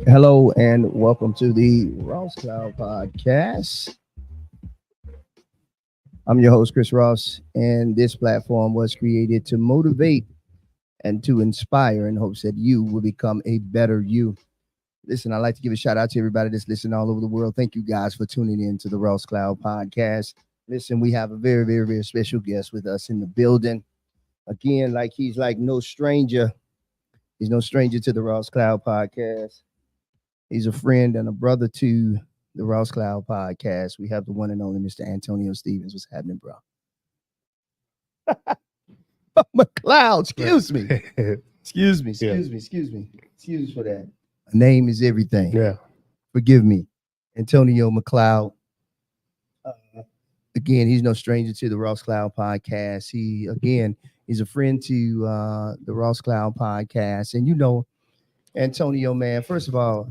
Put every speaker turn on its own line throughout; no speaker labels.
Hello and welcome to the Ross Cloud Podcast. I'm your host, Chris Ross, and this platform was created to motivate and to inspire in hopes that you will become a better you. Listen, I'd like to give a shout out to everybody that's listening all over the world. Thank you guys for tuning in to the Ross Cloud podcast. Listen, we have a very, very, very special guest with us in the building. Again, like he's like no stranger. He's no stranger to the Ross Cloud podcast. He's a friend and a brother to the Ross Cloud podcast. We have the one and only Mr. Antonio Stevens. What's happening, bro? McCloud, excuse me. Excuse me for that. A name is everything.
Yeah.
Forgive me. Antonio McCloud. Again, he's no stranger to the Ross Cloud podcast. He's a friend to the Ross Cloud podcast. And Antonio, man, first of all,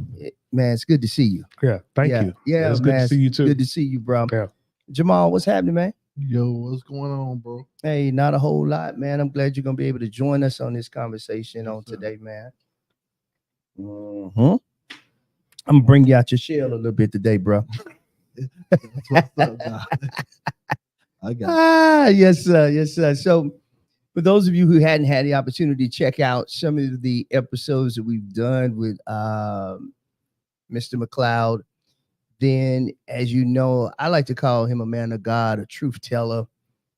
man, it's good to see you.
Yeah, thank you.
Yeah,
it's
man,
good to see you too.
Good to see you, bro.
Yeah.
Jamal, what's happening, man?
Yo, what's going on, bro?
Hey, not a whole lot, man. I'm glad you're gonna be able to join us on this conversation today, man. I'm gonna bring you out your shell a little bit today, bro.
What's up, I got it.
Yes, sir. So, for those of you who hadn't had the opportunity to check out some of the episodes that we've done with Mr. McCloud, then, as you know, I like to call him a man of God, a truth teller,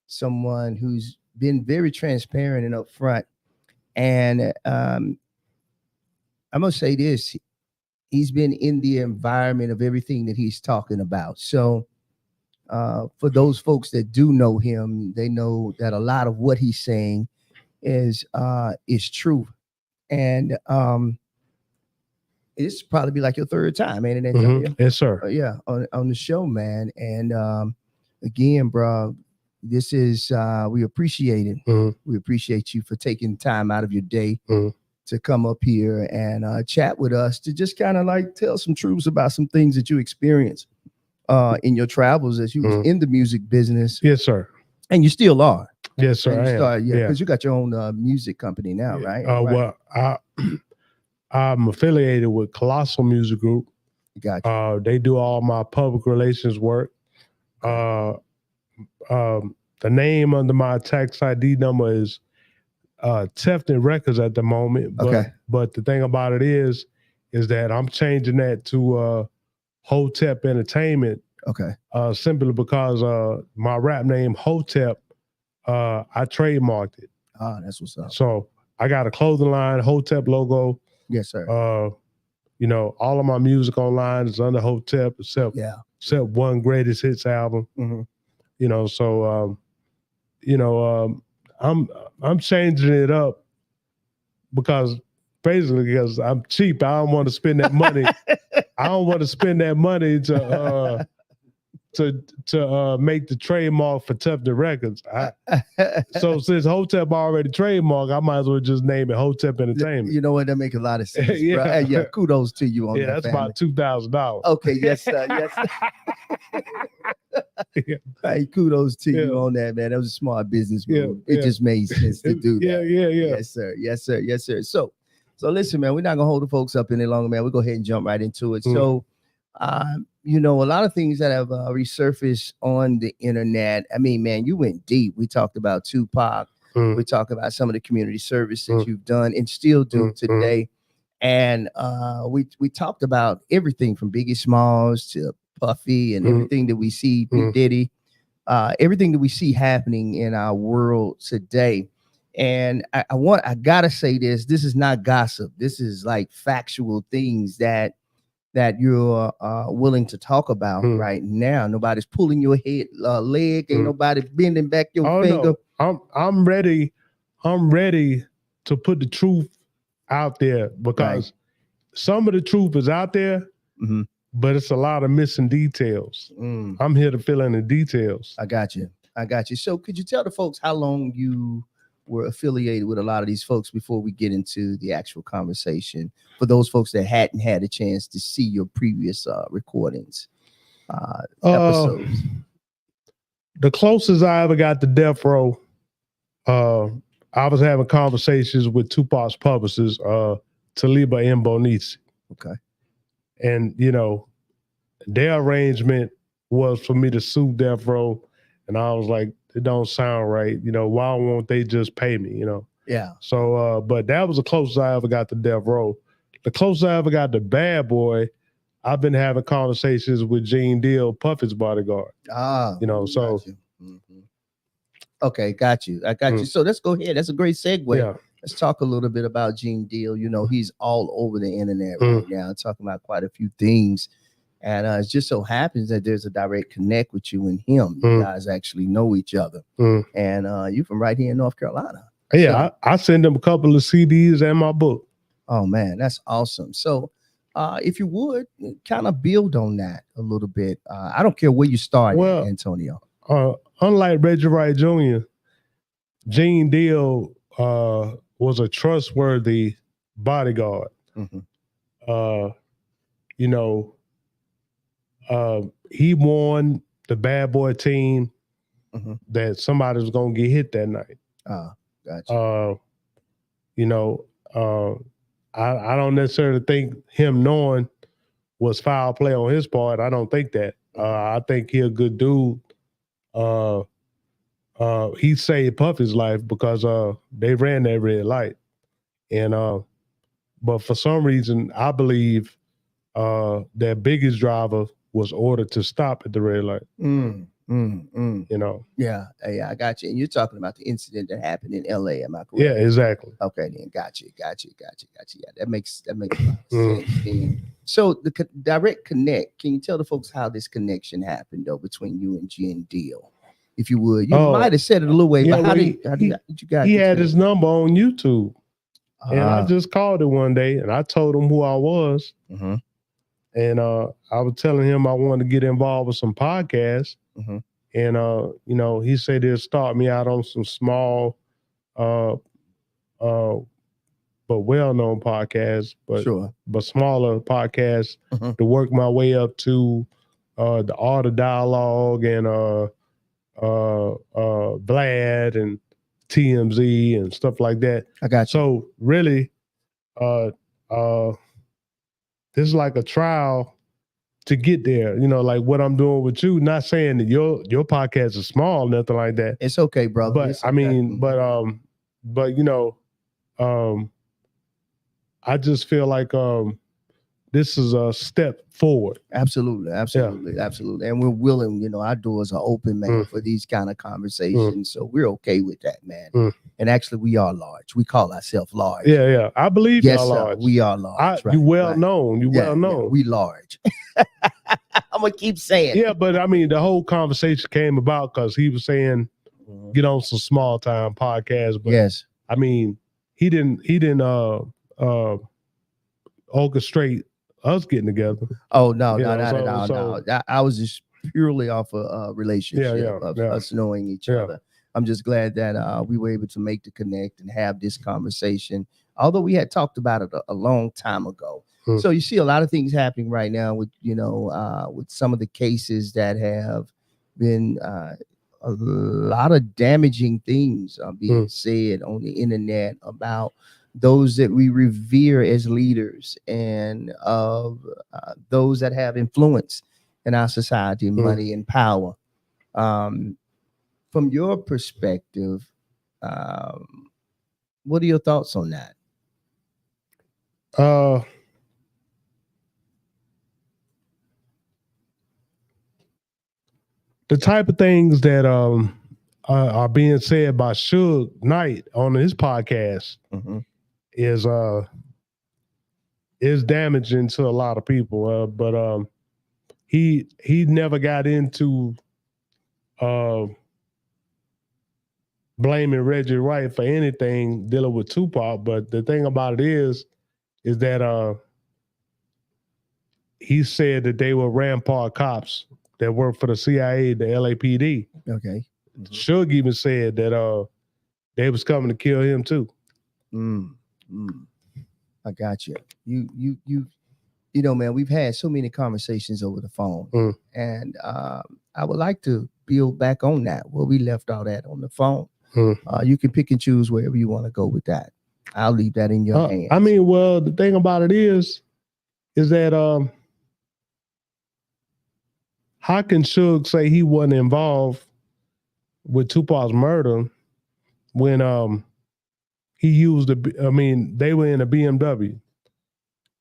someone who's been very transparent and upfront. And I'm gonna say this: he's been in the environment of everything that he's talking about. So, for those folks that do know him, they know that a lot of what he's saying is true. And it's probably be like your third time, ain't it, Antonio?
Yes, sir.
Yeah, on the show, man. And again, bro, this is we appreciate it. We appreciate you for taking time out of your day to come up here and chat with us, to just kind of like tell some truths about some things that you experienced in your travels as you was in the music business.
Yes, sir.
And you still are.
Yes, sir.
Because you got your own music company now, right?
Well, I'm affiliated with Colossal Music Group.
Gotcha.
They do all my public relations work. The name under my tax ID number is Tefton Records at the moment. But the thing about it is that I'm changing that to Hotep Entertainment.
Okay.
Simply because my rap name Hotep, I trademarked it.
That's what's up.
So I got a clothing line, Hotep logo.
Yes, sir.
All of my music online is under Hotep, except one Greatest Hits album. I'm changing it up because I'm cheap. I don't want to spend that money. I don't want to spend that money to make the trademark for Tefton Records. So since Hotep already trademarked, I might as well just name it Hotep Entertainment.
You know what? That makes a lot of sense. Bro. Hey, kudos to you on that.
That's about $2,000.
Okay, yes, sir. Hey, kudos to you on that, man. That was a smart business move. It just made sense to do that. Yes, sir. So listen, man, we're not gonna hold the folks up any longer, man. We'll go ahead and jump right into it. So a lot of things that have resurfaced on the internet. I mean, man, you went deep. We talked about Tupac. We talked about some of the community service that you've done and still do today. And we talked about everything from Biggie Smalls to Puffy and everything that we see, P. Diddy, everything that we see happening in our world today. And I gotta say this is not gossip. This is like factual things that you're willing to talk about right now. Nobody's pulling your leg. Ain't nobody bending back your finger.
No. I'm ready. I'm ready to put the truth out there because some of the truth is out there, but it's a lot of missing details. I'm here to fill in the details.
I got you. So could you tell the folks how long you were affiliated with a lot of these folks before we get into the actual conversation, for those folks that hadn't had a chance to see your previous recordings, episodes?
The closest I ever got to Death Row, I was having conversations with Tupac's publicist, Taliba and Bonisi.
Okay.
And, their arrangement was for me to sue Death Row. And I was like, it don't sound right. Why won't they just pay me,
Yeah.
So, but that was the closest I ever got to Death Row. the closest I ever got to Bad Boy, I've been having conversations with Gene Deal, Puffy's bodyguard. You know, so.
Okay, got you. I got you. So let's go ahead. That's a great segue. Yeah. Let's talk a little bit about Gene Deal. You know, he's all over the internet right now, talking about quite a few things. And it just so happens that there's a direct connect with you and him. You guys actually know each other. And you're from right here in North Carolina.
Yeah, so, I send him a couple of CDs and my book.
Oh, man, that's awesome. So if you would, kind of build on that a little bit. I don't care where you started, Antonio.
Unlike Reggie Wright Jr., Gene Deal was a trustworthy bodyguard. You know, he warned the Bad Boy team that somebody was gonna get hit that night.
Gotcha.
You know, I don't necessarily think him knowing was foul play on his part. I don't think that. I think he a good dude. He saved Puffy's life because they ran that red light. And but for some reason, I believe their biggest driver was ordered to stop at the red light. You know?
Yeah, I got you. And you're talking about the incident that happened in LA, am I correct?
Yeah, exactly.
Okay, then got you. Yeah, that makes a lot of sense. So the direct connect, can you tell the folks how this connection happened though between you and Gene Deal? If you would, you might have said it a little way, but how did you guys?
He had his number on YouTube, and I just called it one day, and I told him who I was, and I was telling him I wanted to get involved with some podcasts, and you know, he said he'll start me out on some small, but well-known podcasts, but smaller podcasts to work my way up to the Art of Dialogue and Vlad and TMZ and stuff like that.
I got you.
So really, this is like a trial to get there. You know, like what I'm doing with you. Not saying that your podcast is small, nothing like that.
It's okay, brother.
But
it's
I mean, but you know, I just feel like this is a step forward.
Absolutely. And we're willing, you know, our doors are open, man, for these kind of conversations. So we're okay with that, man. And actually, we are large. We call ourselves large.
Yeah. I believe y'all large.
We are large.
You well known. You well known.
Yeah, we large. I'm going to keep saying.
Yeah, but I mean, the whole conversation came about because he was saying, get on some small time podcasts. But I mean, he didn't orchestrate us getting together.
Oh no, not at all. No, I was just purely off a relationship of us knowing each other. I'm just glad that we were able to make the connect and have this conversation. Although we had talked about it a long time ago. So you see a lot of things happening right now with, you know, with some of the cases that have been a lot of damaging things being said on the internet about those that we revere as leaders and of those that have influence in our society, money and power. From your perspective, what are your thoughts on that?
The type of things that are being said by Suge Knight on his podcast is damaging to a lot of people. But he never got into blaming Reggie Wright for anything dealing with Tupac. But the thing about it is that he said that they were Rampart cops that worked for the CIA, the LAPD.
Okay.
Suge even said that they was coming to kill him too.
I got you. You know, man, we've had so many conversations over the phone, and I would like to build back on that where we left all that on the phone. You can pick and choose wherever you want to go with that. I'll leave that in your hands.
I mean, well, the thing about it is that how can Suge say he wasn't involved with Tupac's murder when he used they were in a BMW.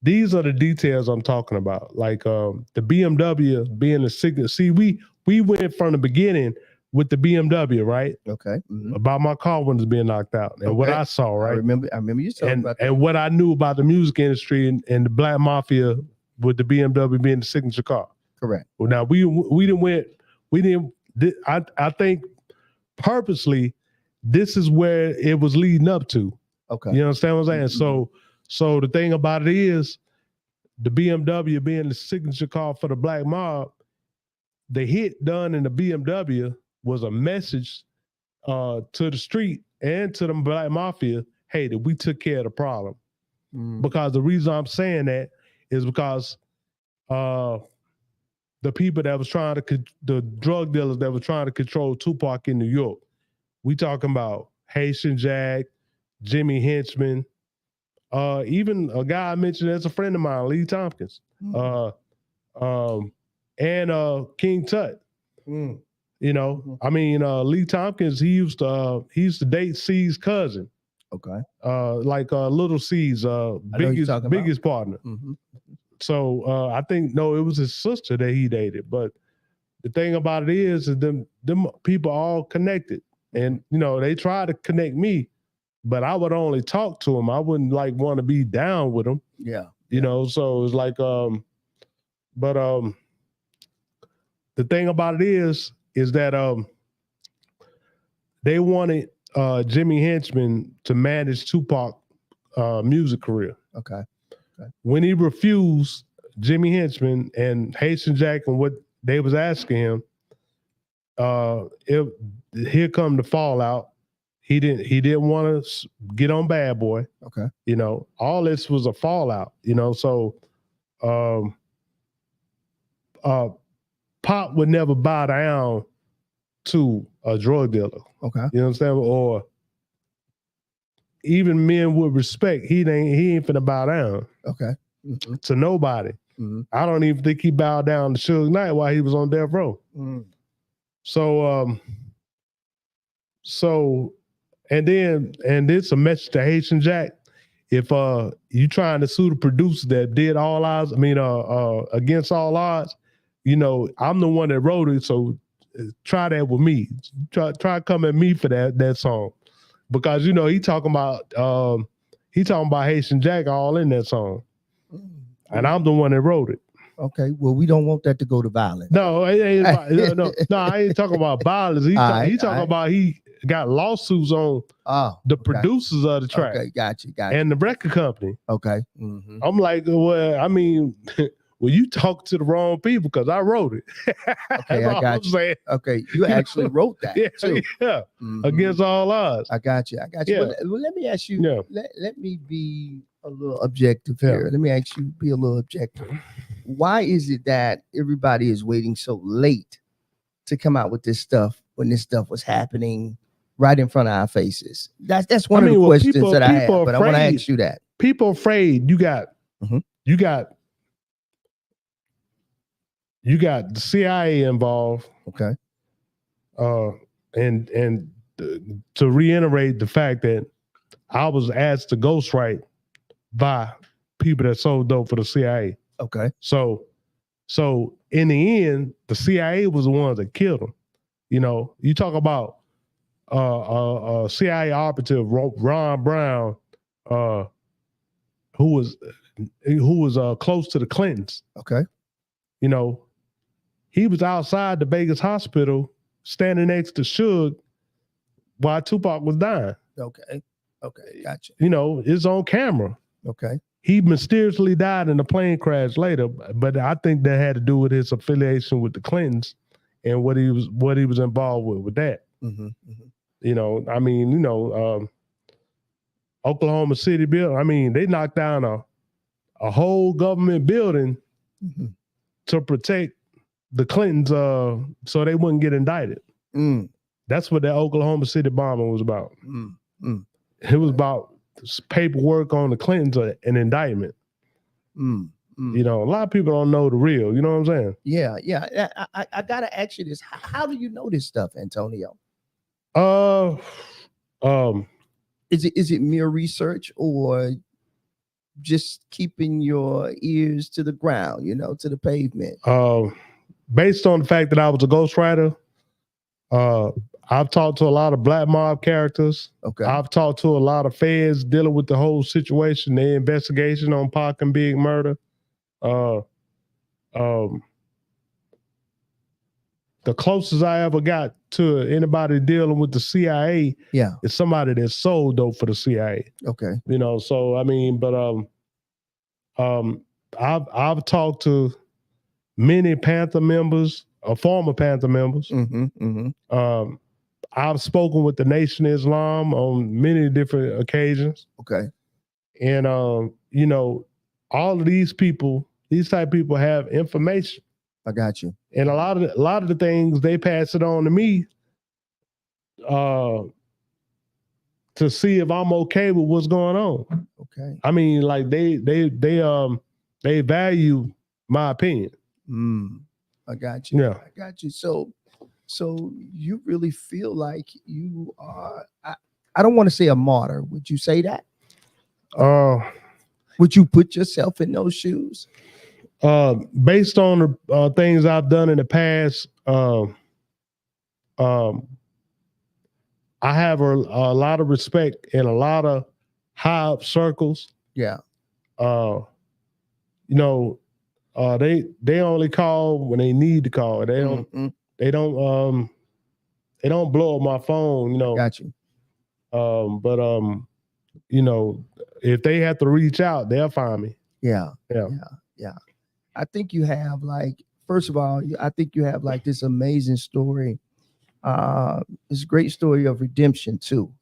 these are the details I'm talking about. Like the BMW being the signature. See, we went from the beginning with the BMW, right?
Okay.
About my car windows being knocked out and what I saw, right?
I remember you talking about that.
And what I knew about the music industry and the Black Mafia with the BMW being the signature car.
Correct.
Well, now I think purposely this is where it was leading up to.
Okay.
You understand what I'm saying? So the thing about it is the BMW being the signature car for the Black Mob, the hit done in the BMW was a message to the street and to the Black Mafia, hey, that we took care of the problem. Because the reason I'm saying that is because the people that was trying to, the drug dealers that were trying to control Tupac in New York, we talking about Haitian Jack, Jimmy Henchman, even a guy I mentioned as a friend of mine, Lee Tompkins, and King Tut. You know, I mean, Lee Tompkins, he used to date C's cousin.
Okay.
Like Little C's biggest partner. So I think it was his sister that he dated. But the thing about it is them people all connected, and they tried to connect me, but I would only talk to him. I wouldn't want to be down with him.
Yeah.
So it's like, but the thing about it is that they wanted Jimmy Henchman to manage Tupac music career.
Okay.
When he refused, Jimmy Henchman and Haitian Jack and what they was asking him, here come the fallout. He didn't want to get on Bad Boy.
Okay.
All this was a fallout. So Pop would never bow down to a drug dealer.
Okay.
You know what I'm saying? Or even men with respect, he ain't finna bow down.
Okay.
To nobody. I don't even think he bowed down to Suge Knight while he was on death row. So and it's a message to Haitian Jack. If you trying to sue the producer that did All Odds, Against All Odds, I'm the one that wrote it, so try that with me. Try come at me for that song. Because he talking about Haitian Jack all in that song. And I'm the one that wrote it.
Okay. Well, we don't want that to go to violence.
No, it ain't no, I ain't talking about violence. He talking about he got lawsuits on the producers of the track.
Okay, gotcha.
And the record company.
Okay.
I'm like, well, I mean, well, you talk to the wrong people because I wrote it.
Okay, I got you. Saying. Okay, you actually wrote that too.
Yeah. Against All Odds.
I got you.
Yeah.
Well, let me ask you. Yeah. Let me be a little objective here. Let me ask you, be a little objective. Why is it that everybody is waiting so late to come out with this stuff when this stuff was happening right in front of our faces? That's one of the questions that I have, but I want to ask you that.
People afraid you got the CIA involved.
Okay.
And to reiterate the fact that I was asked to ghostwrite by people that sold dope for the CIA.
Okay.
So in the end, the CIA was the ones that killed him. You talk about CIA operative Ron Brown, who was close to the Clintons.
Okay.
He was outside the Vegas hospital standing next to Suge while Tupac was dying.
Okay, gotcha.
It's on camera.
Okay.
He mysteriously died in a plane crash later, but I think that had to do with his affiliation with the Clintons and what he was involved with that. Oklahoma City building. They knocked down a whole government building to protect the Clintons, so they wouldn't get indicted. That's what that Oklahoma City bombing was about. It was about paperwork on the Clintons, an indictment. A lot of people don't know the real. You know what I'm saying?
Yeah. I gotta ask you this: how do you know this stuff, Antonio? Is it mere research, or just keeping your ears to the ground, to the pavement?
Based on the fact that I was a ghostwriter, I've talked to a lot of black mob characters.
Okay.
I've talked to a lot of feds dealing with the whole situation, their investigation on Pac and Big murder. The closest I ever got to anybody dealing with the CIA is somebody that sold dope for the CIA.
Okay.
So I mean, but I've talked to many Panther members, former Panther members. I've spoken with the Nation of Islam on many different occasions.
Okay.
And all of these people, these type of people have information.
I got you.
And a lot of the things they pass it on to me to see if I'm okay with what's going on.
Okay.
I mean, like they value my opinion.
I got you.
Yeah.
I got you. So you really feel like you are, I don't want to say a martyr. Would you say that? Would you put yourself in those shoes?
Based on the things I've done in the past, I have a lot of respect in a lot of high up circles.
Yeah.
They only call when they need to call. They don't. They don't blow up my phone.
Got you.
If they have to reach out, they'll find me.
Yeah. I think you have first of all, I think you have this amazing story. It's a great story of redemption too.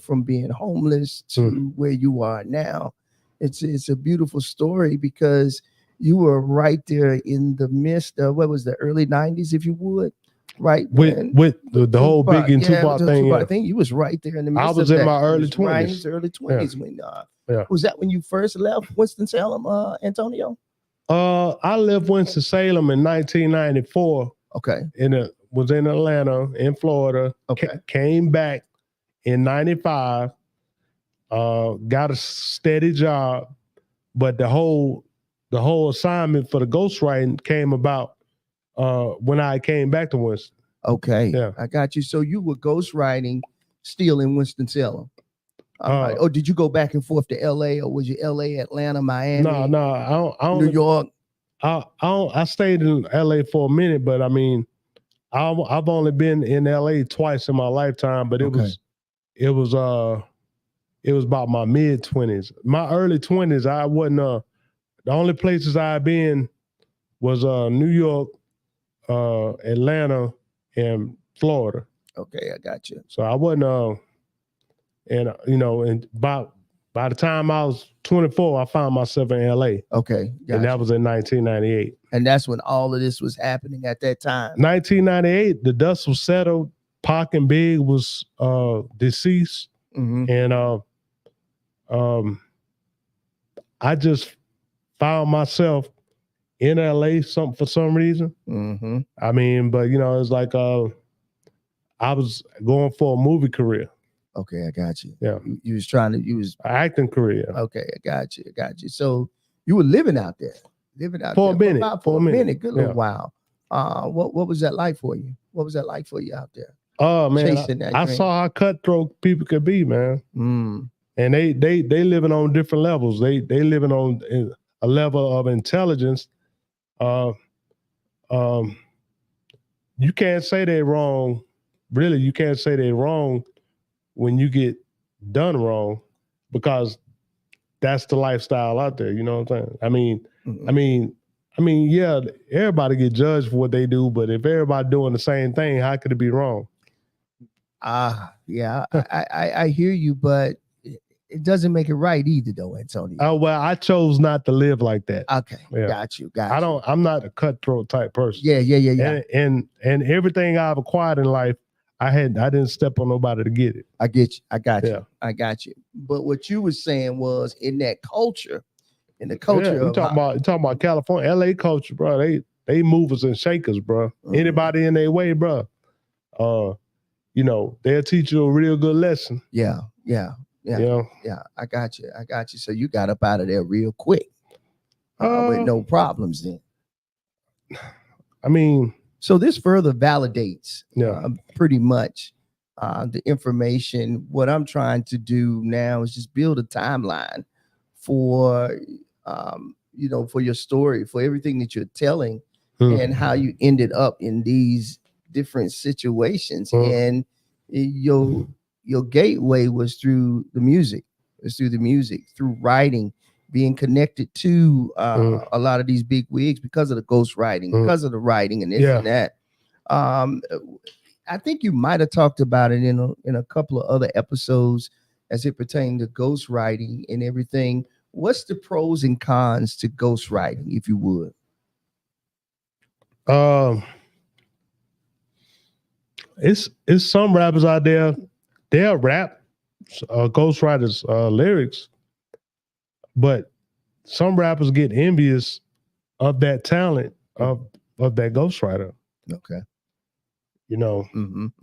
From being homeless to where you are now. It's a beautiful story because you were right there in the midst of what was the early 90s, if you would, right?
With the whole Biggie and Tupac thing.
I think you was right there in the midst.
I was in my early 20s.
Right, early 20s when was that when you first left Winston-Salem, Antonio?
I left Winston-Salem in 1994.
Okay.
Was in Atlanta, in Florida.
Okay.
Came back in 95. Got a steady job, but the whole assignment for the ghostwriting came about when I came back to Winston.
Okay.
Yeah.
I got you. So you were ghostwriting still in Winston-Salem. Or did you go back and forth to LA, or was you LA, Atlanta, Miami?
No, I don't.
New York.
I stayed in LA for a minute, but I mean, I've only been in LA twice in my lifetime. But it was about my mid-20s. My early 20s, I wasn't. The only places I've been was New York, Atlanta, and Florida.
Okay, I got you.
So I wasn't. And by the time I was 24, I found myself in LA.
Okay.
And that was in 1998.
And that's when all of this was happening at that time.
1998, the dust was settled. Pac and Big was deceased. And I just found myself in LA for some reason. I mean, but it's like I was going for a movie career.
Okay, I got you.
Yeah.
You was trying to,
acting career.
Okay, I got you. So you were living out there.
For a minute.
Good little while. What was that like for you? What was that like for you out there?
Oh man, I saw how cutthroat people could be, man. And they living on different levels. They living on a level of intelligence. You can't say they're wrong. Really, you can't say they're wrong when you get done wrong, because that's the lifestyle out there. You know what I'm saying? I mean, yeah, everybody get judged for what they do, but if everybody doing the same thing, how could it be wrong?
Yeah, I hear you, but it doesn't make it right either, though, Antonio.
Oh well, I chose not to live like that.
Okay, yeah. Got you.
I'm not a cutthroat type person.
Yeah.
And everything I've acquired in life, I didn't step on nobody to get it.
I get you. I got you. But what you were saying was in that culture, in the culture
you talking about California, LA culture, bro. They movers and shakers, bro. Anybody in their way, bro. They'll teach you a real good lesson.
Yeah. Yeah.
You know?
Yeah. I got you. So you got up out of there real quick with no problems then.
I mean,
so this further validates
yeah.
Pretty much the information. What I'm trying to do now is just build a timeline for for your story, for everything that you're telling, and how you ended up in these different situations. And your gateway was through the music. Through writing, being connected to a lot of these big wigs because of the ghostwriting, because of the writing and this and that. I think you might have talked about it in a couple of other episodes as it pertained to ghostwriting and everything. What's the pros and cons to ghostwriting, if you would?
It's some rappers out there, they'll rap ghostwriters lyrics, but some rappers get envious of that talent of that ghostwriter.
Okay.
You know.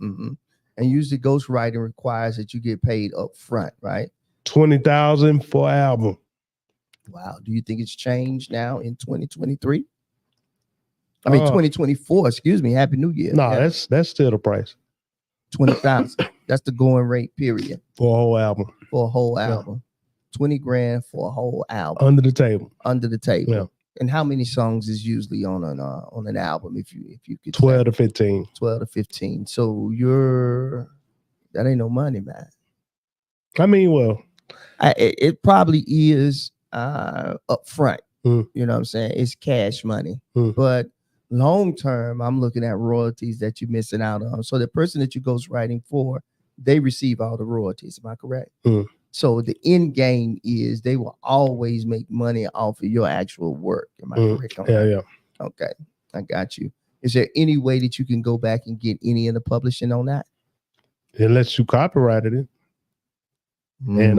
And usually ghostwriting requires that you get paid up front, right?
$20,000 for an album.
Wow. Do you think it's changed now in 2023? I mean 2024, excuse me. Happy New Year.
No, that's still the price.
20,000. That's the going rate, period.
For a whole album.
For a whole album. 20 grand for a whole album.
Under the table.
Yeah. And how many songs is usually on an album? If you could
12 to 15.
12 to 15. So that ain't no money, man.
I mean, well,
it probably is up front. You know what I'm saying? It's cash money. But long term, I'm looking at royalties that you're missing out on. So the person that you ghostwriting for, they receive all the royalties. Am I correct? So the end game is they will always make money off of your actual work. Am I correct on that?
Yeah.
Okay, I got you. Is there any way that you can go back and get any of the publishing on that?
Unless you copyrighted it. And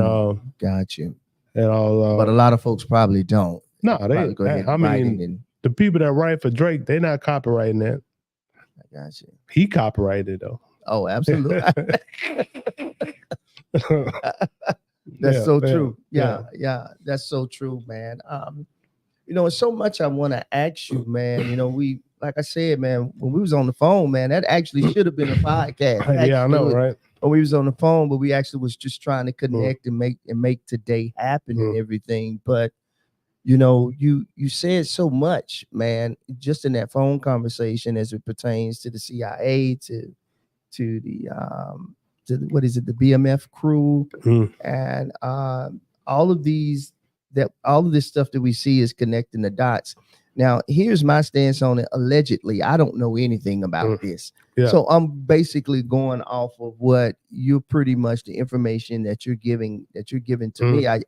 got you.
And all,
but a lot of folks probably don't.
No, they go ahead. I mean, the people that write for Drake, they're not copyrighting that.
I got you.
He copyrighted though.
Oh, absolutely. That's so true. Yeah, that's so true, man. It's so much I want to ask you, man. We, like I said, man, when we was on the phone, man, that actually should have been a podcast.
Yeah, I know, right?
When we was on the phone, but we actually was just trying to connect and make today happen and everything. But you said so much, man, just in that phone conversation as it pertains to the CIA, to the what is it, the BMF crew, and all of this stuff that we see is connecting the dots. Now, here's my stance on it. Allegedly, I don't know anything about this. Yeah. So I'm basically going off of what you're pretty much the information that you're giving to me. I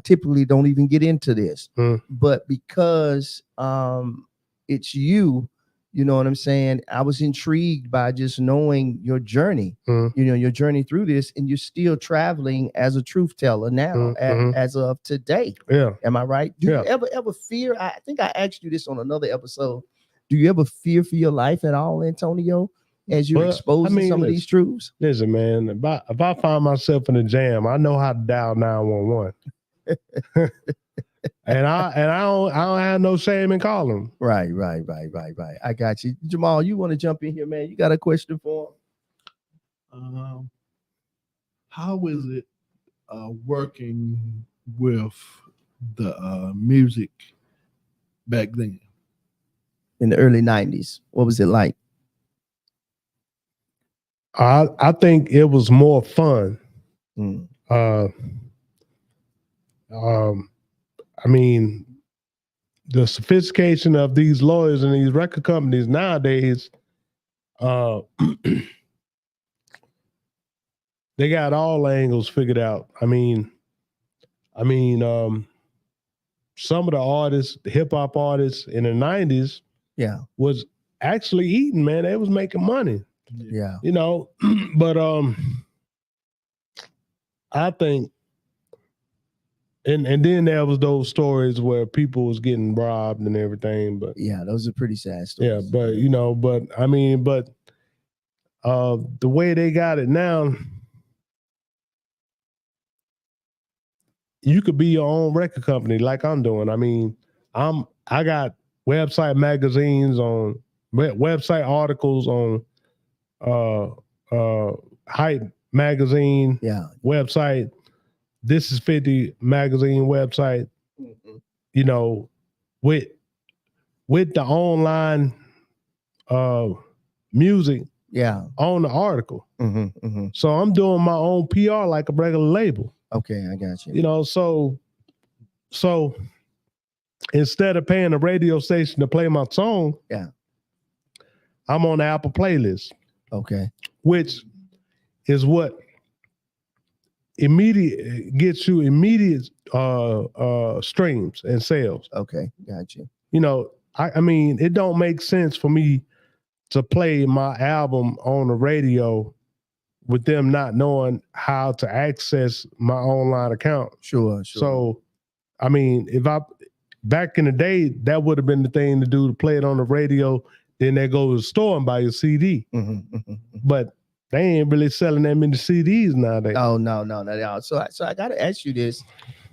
typically don't even get into this, but because it's you know what I'm saying? I was intrigued by just knowing your journey, your journey through this, and you're still traveling as a truth teller now as of today.
Yeah.
Am I right? Do you ever fear? I think I asked you this on another episode. Do you ever fear for your life at all, Antonio, as you're exposing some of these truths?
Listen, man, if I find myself in a jam, I know how to dial 911. And I don't have no shame in calling them.
Right. I got you. Jamal, you want to jump in here, man? You got a question for him?
How is it working with the music back then?
In the early 90s, what was it like?
I think it was more fun. I mean, the sophistication of these lawyers and these record companies nowadays, they got all angles figured out. I mean, some of the artists, the hip hop artists in the 90s, was actually eating, man. They was making money.
Yeah.
But I think and then there was those stories where people was getting robbed and everything, but
yeah, those are pretty sad stories.
Yeah, but the way they got it now, you could be your own record company like I'm doing. I mean, I got website magazines on website articles on Hype magazine website. This is 50 magazine website. Mm-hmm. You know, with the online music on the article. Mm-hmm, mm-hmm. So I'm doing my own PR like a regular label.
Okay, I got you.
You know, so instead of paying a radio station to play my song, I'm on the Apple playlist.
Okay.
Which is what gets you immediate streams and sales.
Okay, got you.
You know, I mean, it don't make sense for me to play my album on the radio with them not knowing how to access my online account.
Sure.
So, I mean, back in the day, that would have been the thing to do, to play it on the radio, then they go to the store and buy your CD. Mm-hmm, mm-hmm. But they ain't really selling that many CDs nowadays.
Oh, no, not at all. So I got to ask you this.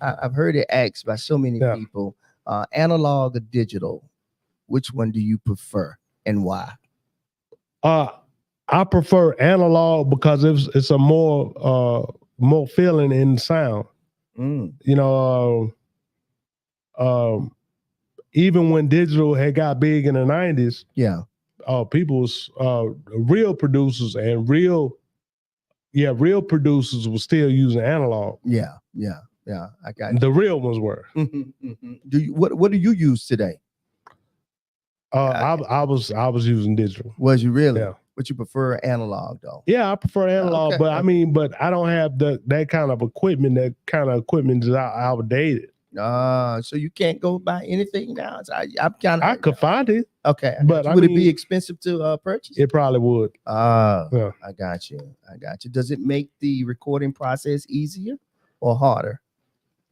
I've heard it asked by so many people, analog or digital, which one do you prefer and why?
I prefer analog because it's a more feeling in the sound. You know, even when digital had got big in the 90s, people was real producers and real producers were still using analog.
Yeah. I got you.
The real ones were.
Mm-hmm, mm-hmm. What do you use today?
I was using digital.
Was you really?
Yeah.
But you prefer analog though?
Yeah, I prefer analog, but I mean, I don't have that kind of equipment. That kind of equipment is outdated.
So you can't go buy anything now. So I
could find it.
Okay,
but
would it be expensive to purchase?
It probably would.
I got you. Does it make the recording process easier or harder?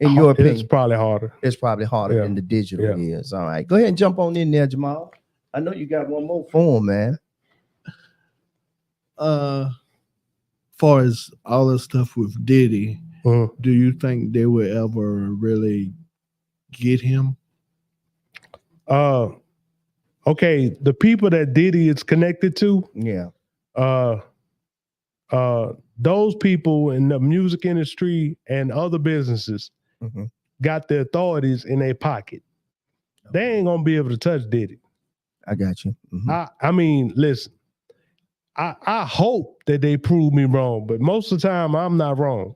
In your opinion,
it's probably harder.
It's probably harder than the digital is. All right, go ahead and jump on in there, Jamal. I know you got one more form, man.
Far as all the stuff with Diddy, do you think they will ever really get him?
Okay, the people that Diddy is connected to, those people in the music industry and other businesses got the authorities in their pocket. They ain't gonna be able to touch Diddy.
I got you. Mm-hmm.
I mean, listen, I hope that they prove me wrong, but most of the time I'm not wrong.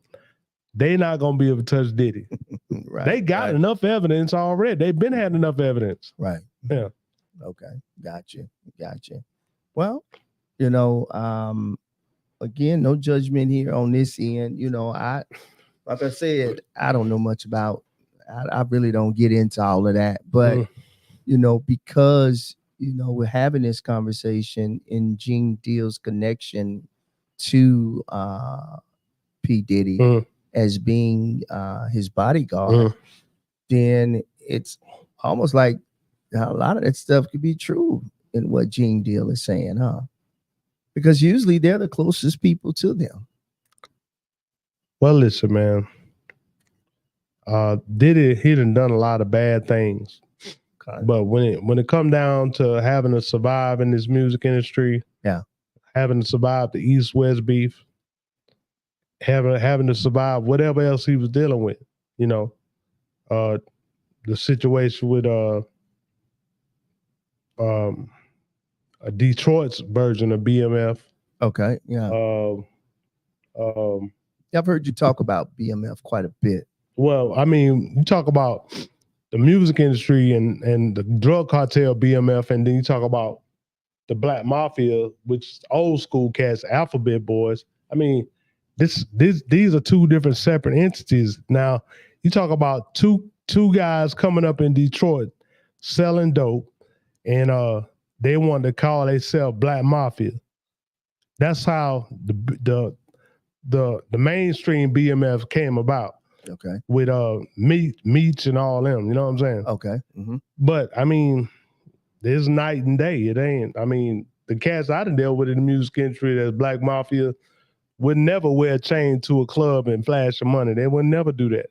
They not gonna be able to touch Diddy.
Right.
They got enough evidence already. They've been had enough evidence.
Right.
Yeah.
Okay. Got you. Well, you know, again, no judgment here on this end. You know, like I said, I don't know much about. I really don't get into all of that, but you know, because you know we're having this conversation in Gene Deal's connection to P. Diddy as being his bodyguard, then it's almost like a lot of that stuff could be true in what Gene Deal is saying, huh? Because usually they're the closest people to them.
Well, listen, man. Diddy, he done a lot of bad things. Okay. But when it come down to having to survive in this music industry, having to survive the East-West beef, having to survive whatever else he was dealing with, you know, the situation with a Detroit's version of BMF.
Okay, yeah. I've heard you talk about BMF quite a bit.
Well, I mean, you talk about the music industry and the drug cartel BMF, and then you talk about the Black Mafia, which is old school cats, Alphabet Boys. I mean, these are two different separate entities. Now, you talk about two guys coming up in Detroit selling dope, and they wanted to call themselves Black Mafia. That's how the mainstream BMF came about.
Okay.
With Meech and all them, you know what I'm saying?
Okay. Mm-hmm.
But I mean, there's night and day. It ain't. I mean, the cats I done dealt with in the music industry that's Black Mafia would never wear a chain to a club and flash the money. They would never do that.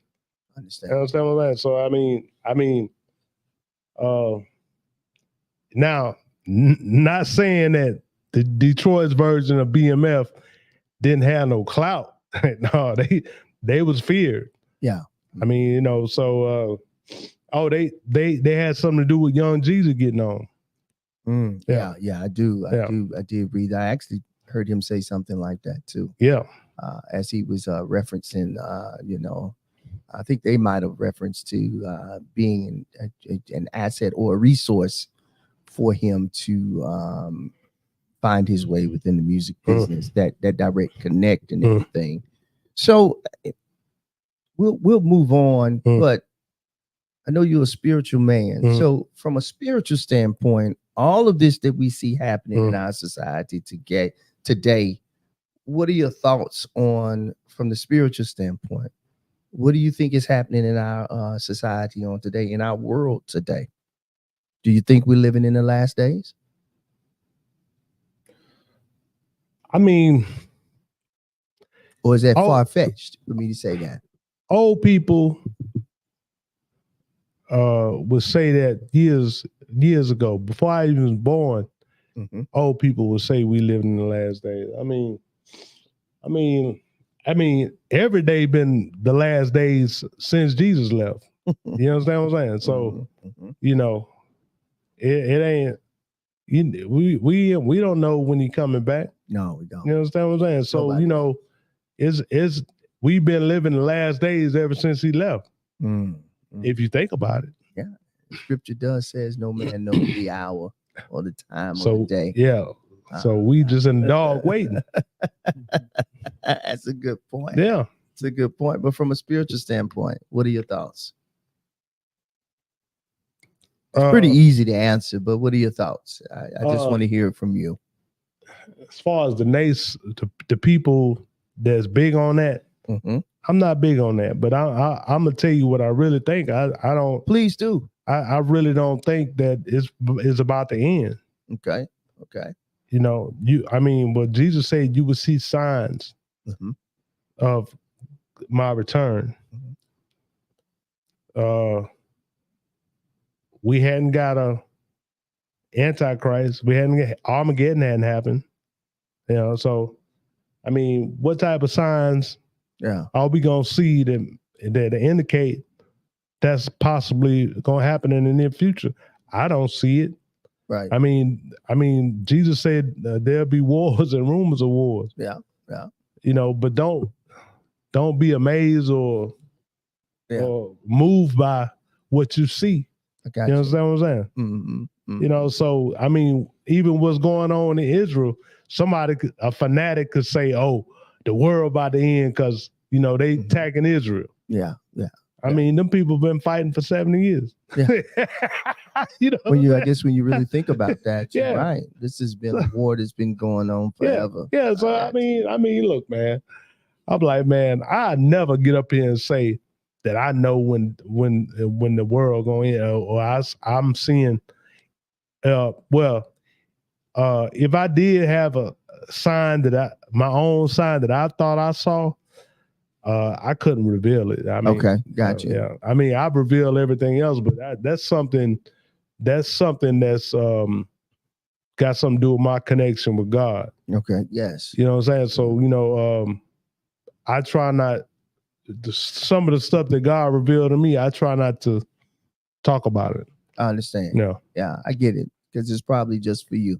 Understand.
You understand what I'm saying? So now not saying that the Detroit's version of BMF didn't have no clout. No, they was feared.
Yeah.
I mean, you know, so they had something to do with Young Jesus getting on.
Yeah, I did read that. I actually heard him say something like that too.
Yeah.
As he was referencing, you know, I think they might have referenced to being an asset or a resource for him to find his way within the music business, that direct connect and everything. So we'll move on, but I know you're a spiritual man. So from a spiritual standpoint, all of this that we see happening in our society today, what are your thoughts on, from the spiritual standpoint, what do you think is happening in our society on today, in our world today? Do you think we're living in the last days?
I mean,
or is that far-fetched for me to say that?
Old people would say that years ago, before I even was born, old people would say we live in the last days. I mean, every day been the last days since Jesus left. You understand what I'm saying? So, you know, it ain't. We don't know when he coming back.
No, we don't.
You understand what I'm saying? So you know, we've been living the last days ever since he left. If you think about it.
Yeah, the scripture does says no man knows the hour or the time of the day.
Yeah. So we just in the dog waiting.
That's a good point.
Yeah,
it's a good point. But from a spiritual standpoint, what are your thoughts? It's pretty easy to answer, but what are your thoughts? I just want to hear it from you.
As far as the people that's big on that, I'm not big on that. But I'm gonna tell you what I really think. I don't.
Please do.
I really don't think that it's about the end.
Okay.
You know, what Jesus said, you would see signs of my return. We hadn't got a Antichrist. Armageddon hadn't happened. You know, so I mean, what type of signs are we gonna see that indicate that's possibly gonna happen in the near future? I don't see it.
Right.
I mean, Jesus said there'll be wars and rumors of wars.
Yeah.
You know, but don't be amazed or moved by what you see. You understand what I'm saying? You know, so I mean, even what's going on in Israel, a fanatic could say, "Oh, the world about to end because you know they attacking Israel."
Yeah.
I mean, them people been fighting for 70 years.
Yeah.
You know,
I guess when you really think about that, you're right. This has been a war that's been going on forever.
Yeah. So I mean, look, man. I'm like, man, I never get up here and say that I know when the world going in, or I'm seeing. If I did have a sign my own sign that I thought I saw, I couldn't reveal it. I mean,
okay, gotcha.
Yeah, I mean, I've revealed everything else, but that's something that's got something to do with my connection with God.
Okay, yes.
You know what I'm saying? So, you know, I try not, some of the stuff that God revealed to me, I try not to talk about it.
I understand.
No.
Yeah, I get it. Because it's probably just for you.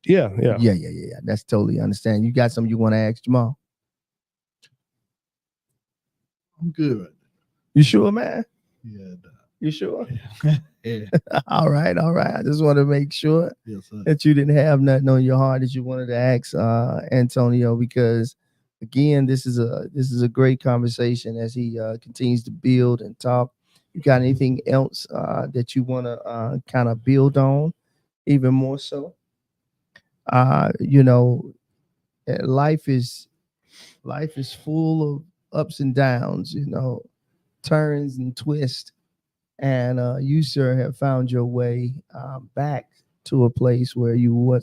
Yeah.
That's totally understand. You got something you want to ask Jamal?
I'm good.
You sure, man?
Yeah.
You sure?
Yeah.
All right. I just want to make sure that you didn't have nothing on your heart that you wanted to ask Antonio, because again, this is a great conversation as he continues to build and talk. You got anything else that you want to kind of build on even more so? You know, life is full of ups and downs, you know, turns and twists. And you, sir, have found your way back to a place where you were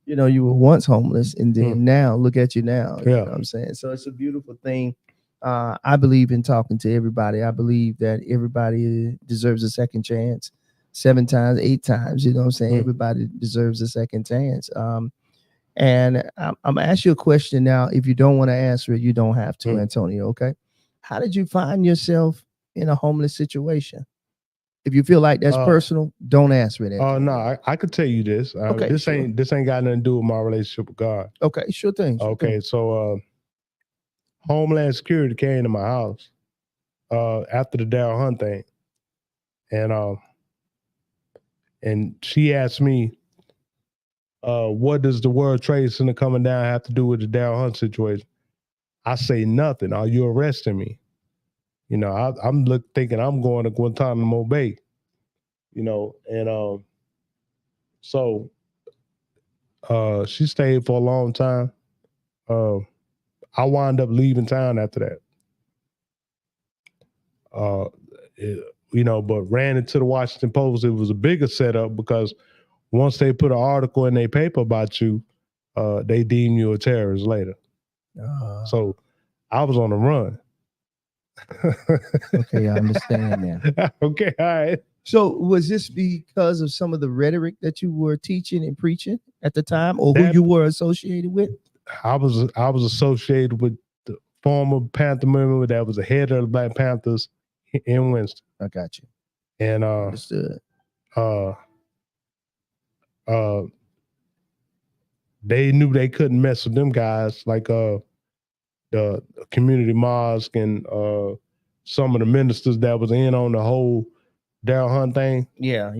once homeless, and then now look at you now. You know what I'm saying? So it's a beautiful thing I believe in talking to everybody. I believe that everybody deserves a second chance, 7 times, 8 times. You know what I'm saying? Everybody deserves a second chance. And I'm gonna ask you a question now. If you don't want to answer it, you don't have to, Antonio. Okay. How did you find yourself in a homeless situation? If you feel like that's personal, don't answer it.
Oh no, I could tell you this.
Okay,
this ain't got nothing to do with my relationship with God.
Okay, sure thing.
So Homeland Security came to my house after the Daryl Hunt thing, and she asked me, what does the World Trade Center coming down have to do with the Daryl Hunt situation? I say nothing. Are you arresting me? You know, I'm thinking I'm going to Guantanamo Bay. You know, and so she stayed for a long time. I wound up leaving town after that. You know, but ran into the Washington Post. It was a bigger setup because once they put an article in their paper about you, they deem you a terrorist later. So I was on the run.
Okay, I understand now.
Okay, all right.
So was this because of some of the rhetoric that you were teaching and preaching at the time, or who you were associated with?
I was associated with the former Panther member that was the head of the Black Panthers in Winston.
I got you.
And
understood.
They knew they couldn't mess with them guys, like the community mosque and some of the ministers that was in on the whole Daryl Hunt thing.
Yeah.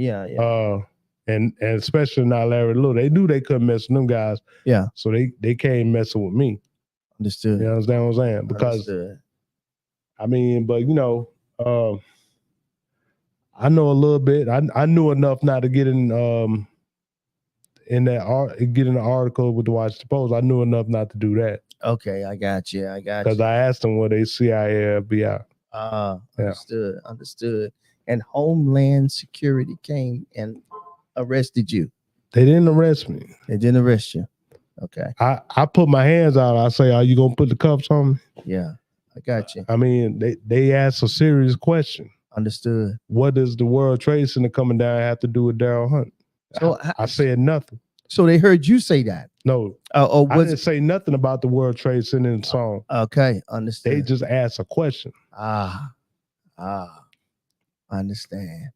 And especially not Larry Little. They knew they couldn't mess with them guys.
Yeah.
So they came messing with me.
Understood.
You understand what I'm saying? Because I mean, but you know, I know a little bit. I knew enough not to get in the article with the Washington Post. I knew enough not to do that.
Okay, I got you.
Because I asked them were they CIA, FBI.
Understood. And Homeland Security came and arrested you.
They didn't arrest me.
They didn't arrest you. Okay.
I put my hands out. I say, are you gonna put the cuffs on me?
Yeah, I got you.
I mean, they asked a serious question.
Understood.
What does the World Trade Center coming down have to do with Daryl Hunt? So I said nothing.
So they heard you say that?
No. I didn't say nothing about the World Trade Center in the song.
Okay, understood.
They just asked a question.
I understand.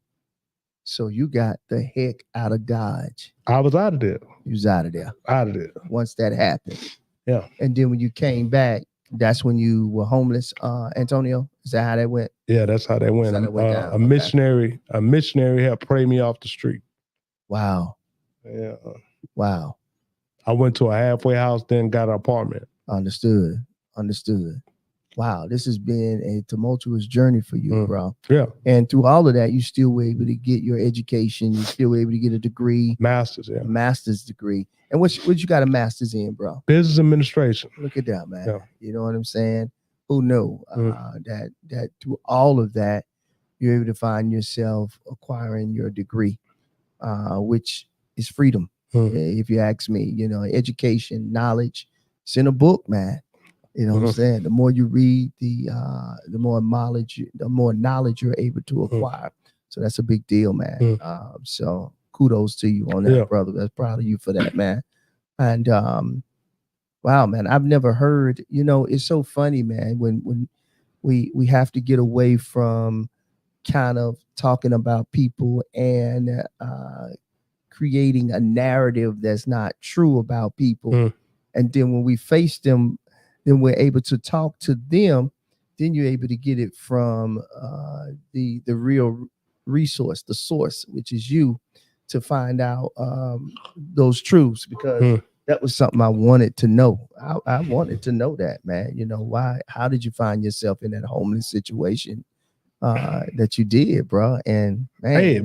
So you got the heck out of Dodge.
I was out of there.
You was out of there.
Out of there.
Once that happened.
Yeah.
And then when you came back, that's when you were homeless, Antonio? Is that how that went?
Yeah, that's how that went. A missionary helped pray me off the street.
Wow.
Yeah.
Wow.
I went to a halfway house, then got an apartment.
Understood. Wow, this has been a tumultuous journey for you, bro.
Yeah.
And through all of that, you still were able to get your education. You still were able to get a degree.
Master's, yeah.
A master's degree. And what you got a master's in, bro?
Business administration.
Look at that, man.
Yeah.
You know what I'm saying? Who knew that through all of that, you're able to find yourself acquiring your degree, which is freedom. If you ask me, you know, education, knowledge, it's in a book, man. You know what I'm saying? The more you read, the more knowledge you're able to acquire. So that's a big deal, man. So kudos to you on that, brother. That's proud of you for that, man. And wow, man, I've never heard, you know, it's so funny, man, when we have to get away from kind of talking about people and creating a narrative that's not true about people. And then when we face them, then we're able to talk to them. Then you're able to get it from the real resource, the source, which is you, to find out those truths, because that was something I wanted to know. I wanted to know that, man. You know, how did you find yourself in that homeless situation that you did, bro? And man,
hey,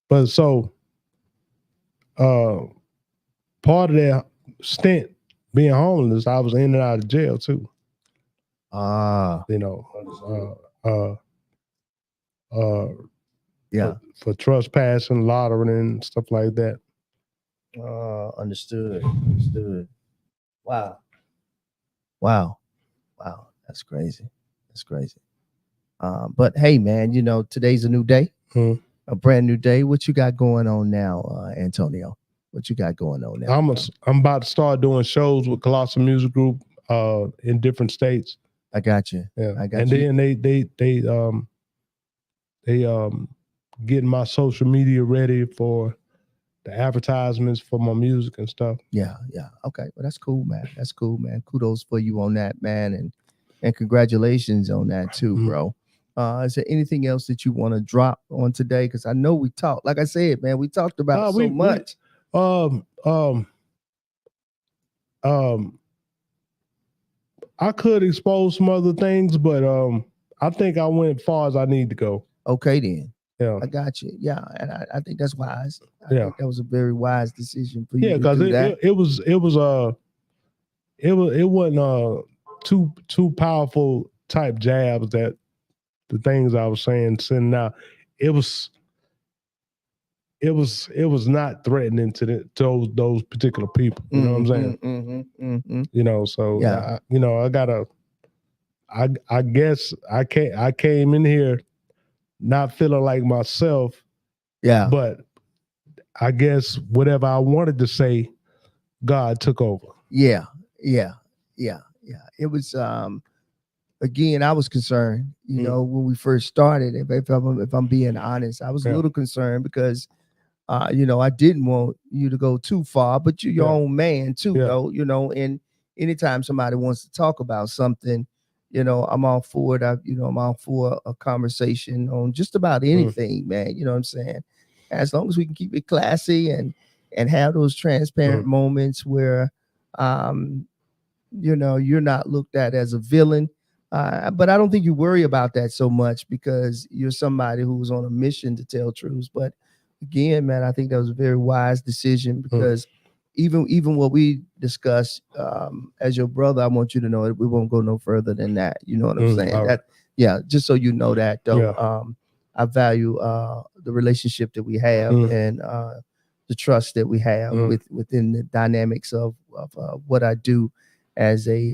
but so part of that stint being homeless, I was in and out of jail too. You know, for trespassing, loitering, stuff like that.
Understood. Wow. That's crazy. That's crazy. But hey, man, today's a new day, a brand new day. What you got going on now, Antonio? What you got going on now?
I'm about to start doing shows with Colossal Music Group in different states.
I got you.
Yeah,
I got
and
you.
then they getting my social media ready for the advertisements for my music and stuff.
Yeah. Okay. Well, that's cool, man. That's cool, man. Kudos for you on that, man, and congratulations on that too, bro. Is there anything else that you want to drop on today? Because I know we talked. Like I said, man, we talked about so much.
I could expose some other things, but I think I went as far as I need to go.
Okay, then.
Yeah,
I got you. Yeah, and I think that's wise. I think that was a very wise decision for you.
Yeah, because it wasn't too powerful type jabs that the things I was saying sending out. It was not threatening to those particular people. You know what I'm saying? So yeah. I guess I came in here not feeling like myself.
Yeah.
But I guess whatever I wanted to say, God took over.
Yeah. It was again, I was concerned, when we first started. If I'm being honest, I was a little concerned because I didn't want you to go too far, but you're your own man too, though, and anytime somebody wants to talk about something, I'm all for it. I'm all for a conversation on just about anything, man. You know what I'm saying? As long as we can keep it classy and have those transparent moments where, you're not looked at as a villain. But I don't think you worry about that so much because you're somebody who's on a mission to tell truths. But again, man, I think that was a very wise decision because even what we discussed, as your brother, I want you to know that we won't go no further than that. You know what I'm saying?
Right.
Just so you know that, though. I value the relationship that we have and the trust that we have within the dynamics of what I do as a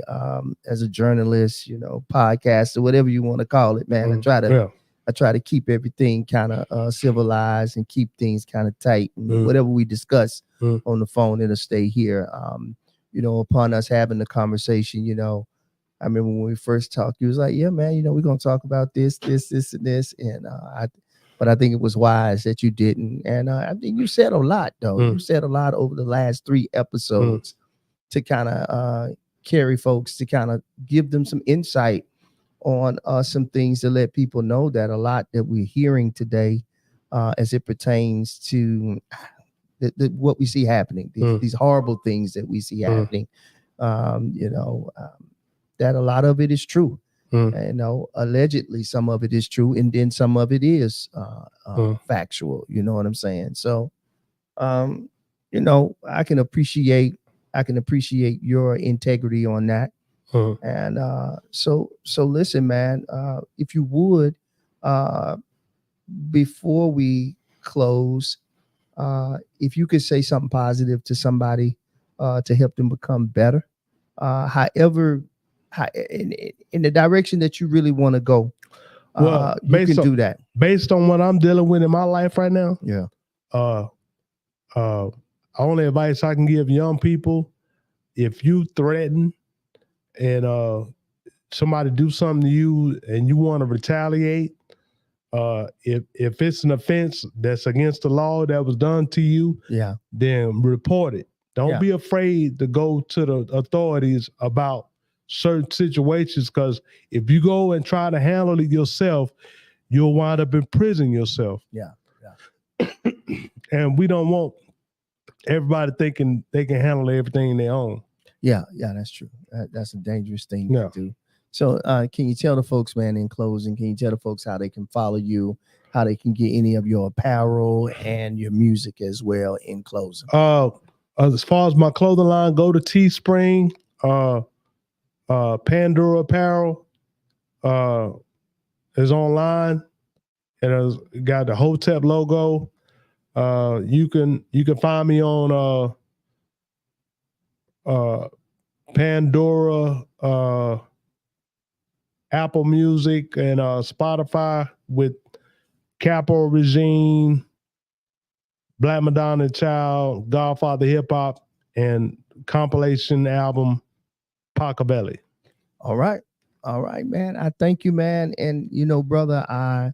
journalist, podcaster, whatever you want to call it, man. I try to keep everything kind of civilized and keep things kind of tight. And whatever we discuss on the phone, it'll stay here. Upon us having the conversation, I remember when we first talked, he was like, yeah, man, we're going to talk about this, and this. And but I think it was wise that you didn't. And I think you said a lot, though. You said a lot over the last 3 episodes to kind of carry folks, to kind of give them some insight on some things to let people know that a lot that we're hearing today as it pertains to what we see happening, these horrible things that we see happening, that a lot of it is true. Allegedly some of it is true, and then some of it is factual. You know what I'm saying? So, I can appreciate your integrity on that. And so listen, man, if you would, before we close, if you could say something positive to somebody to help them become better, however, in the direction that you really want to go, you can do that.
Based on what I'm dealing with in my life right now, only advice I can give young people: if you threaten and somebody do something to you and you want to retaliate, if it's an offense that's against the law that was done to you, then report it. Don't be afraid to go to the authorities about certain situations, because if you go and try to handle it yourself, you'll wind up in prison yourself. And we don't want everybody thinking they can handle everything on their own.
Yeah, that's true. That's a dangerous thing to do. So can you tell the folks, man, in closing, can you tell the folks how they can follow you, how they can get any of your apparel and your music as well in closing?
As far as my clothing line, go to Teespring, Pandora Apparel is online. It has got the Hotep logo. You can find me on Pandora Apple Music and Spotify with Capo Regime, Black Madonna Child, Godfather Hip Hop, and compilation album Pachelbel.
All right, man. I thank you, man. And brother, I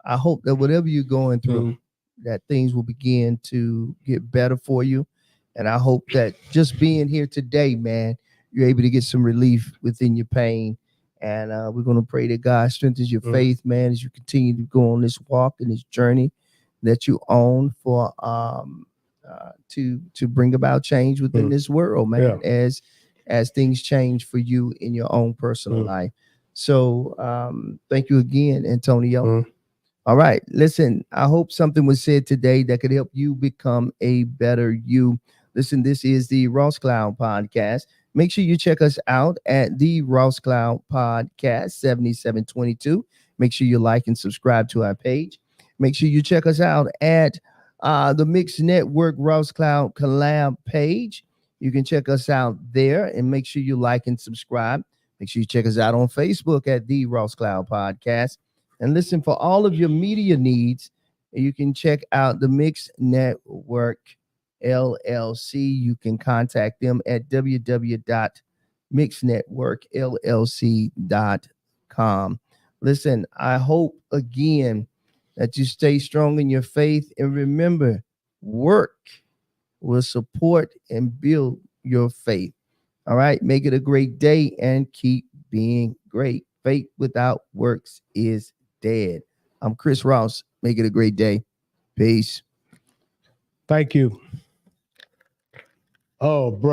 hope that whatever you're going through, that things will begin to get better for you. And I hope that just being here today, man, you're able to get some relief within your pain. And we're going to pray that God strengthens your faith, man, as you continue to go on this walk and this journey that you own for to bring about change within this world, man, as things change for you in your own personal life. So thank you again, Antonio. All right, listen, I hope something was said today that could help you become a better you. Listen, this is the Ross Cloud Podcast. Make sure you check us out at the Ross Cloud Podcast 7722. Make sure you like and subscribe to our page. Make sure you check us out at the Mix Network Ross Cloud Collab page. You can check us out there and make sure you like and subscribe. Make sure you check us out on Facebook at the Ross Cloud Podcast. And listen, for all of your media needs, you can check out the Mix Network LLC. You can contact them at www.mixnetworkllc.com. Listen, I hope again that you stay strong in your faith, and remember, work will support and build your faith. All right, make it a great day and keep being great. Faith without works is dead. I'm Chris Ross. Make it a great day. Peace.
Thank you. Oh, bro.